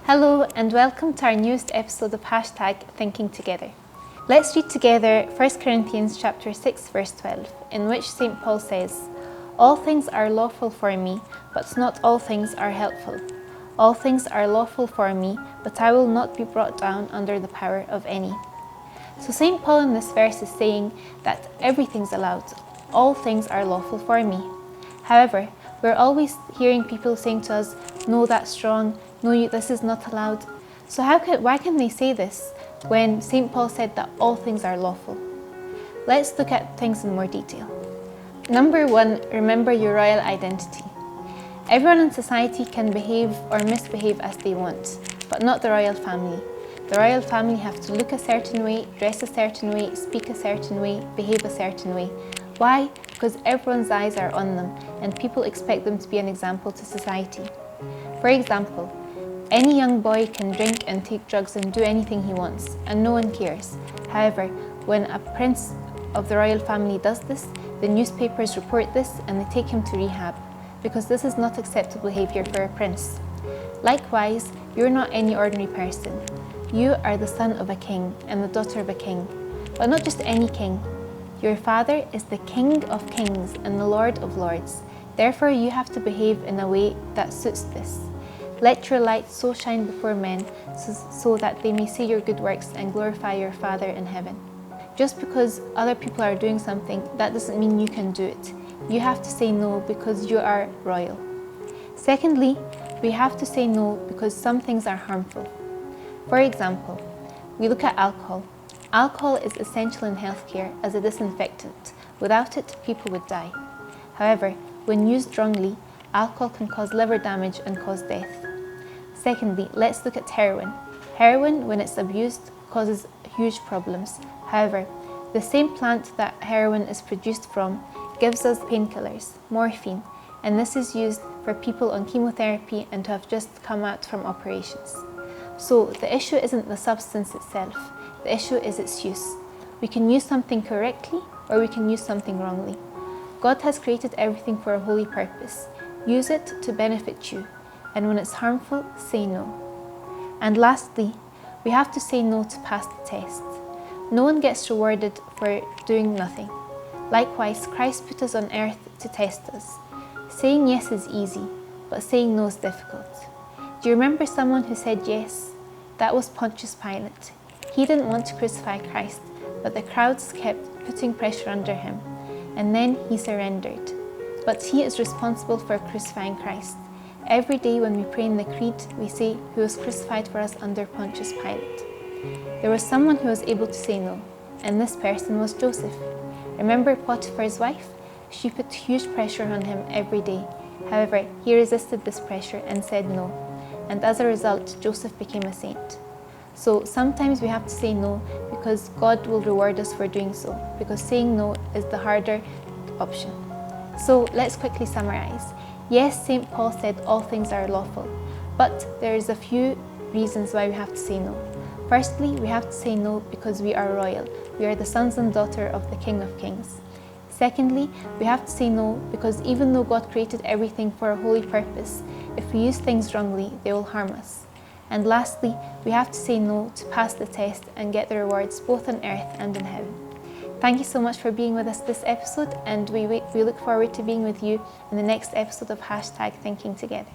Hello and welcome to our newest episode of #Thinking Together. Let's read together 1 Corinthians chapter 6 verse 12, in which St. Paul says, "All things are lawful for me, but not all things are helpful. All things are lawful for me, but I will not be brought down under the power of any." So St. Paul in this verse is saying that everything's allowed. All things are lawful for me. However, we're always hearing people saying to us, "No, that's wrong. No, this is not allowed." So why can they say this when St. Paul said that all things are lawful? Let's look at things in more detail. Number 1, remember your royal identity. Everyone in society can behave or misbehave as they want, but not the royal family. The royal family have to look a certain way, dress a certain way, speak a certain way, behave a certain way. Why? Because everyone's eyes are on them and people expect them to be an example to society. For example, any young boy can drink and take drugs and do anything he wants, and no one cares. However, when a prince of the royal family does this, the newspapers report this and they take him to rehab, because this is not acceptable behaviour for a prince. Likewise, you're not any ordinary person. You are the son of a king and the daughter of a king, but not just any king. Your father is the King of Kings and the Lord of Lords. Therefore, you have to behave in a way that suits this. Let your light so shine before men so that they may see your good works and glorify your Father in heaven. Just because other people are doing something, that doesn't mean you can do it. You have to say no because you are royal. Secondly, we have to say no because some things are harmful. For example, we look at alcohol. Alcohol is essential in healthcare as a disinfectant. Without it, people would die. However, when used wrongly, alcohol can cause liver damage and cause death. Secondly, let's look at heroin. Heroin, when it's abused, causes huge problems. However, the same plant that heroin is produced from gives us painkillers, morphine, and this is used for people on chemotherapy and to have just come out from operations. So the issue isn't the substance itself, the issue is its use. We can use something correctly or we can use something wrongly. God has created everything for a holy purpose. Use it to benefit you, and when it's harmful, say no. And lastly, we have to say no to pass the test. No one gets rewarded for doing nothing. Likewise, Christ put us on earth to test us. Saying yes is easy, but saying no is difficult. Do you remember someone who said yes? That was Pontius Pilate. He didn't want to crucify Christ, but the crowds kept putting pressure under him, and then he surrendered. But he is responsible for crucifying Christ. Every day when we pray in the Creed, we say, "Who was crucified for us under Pontius Pilate." There was someone who was able to say no, and this person was Joseph. Remember Potiphar's wife? She put huge pressure on him every day. However, he resisted this pressure and said no, and as a result, Joseph became a saint. So sometimes we have to say no because God will reward us for doing so, because saying no is the harder option. So let's quickly summarize. Yes, St. Paul said all things are lawful, but there's a few reasons why we have to say no. Firstly, we have to say no because we are royal. We are the sons and daughter of the King of Kings. Secondly, we have to say no because even though God created everything for a holy purpose, if we use things wrongly, they will harm us. And lastly, we have to say no to pass the test and get the rewards both on earth and in heaven. Thank you so much for being with us this episode, and we look forward to being with you in the next episode of #Thinking Together.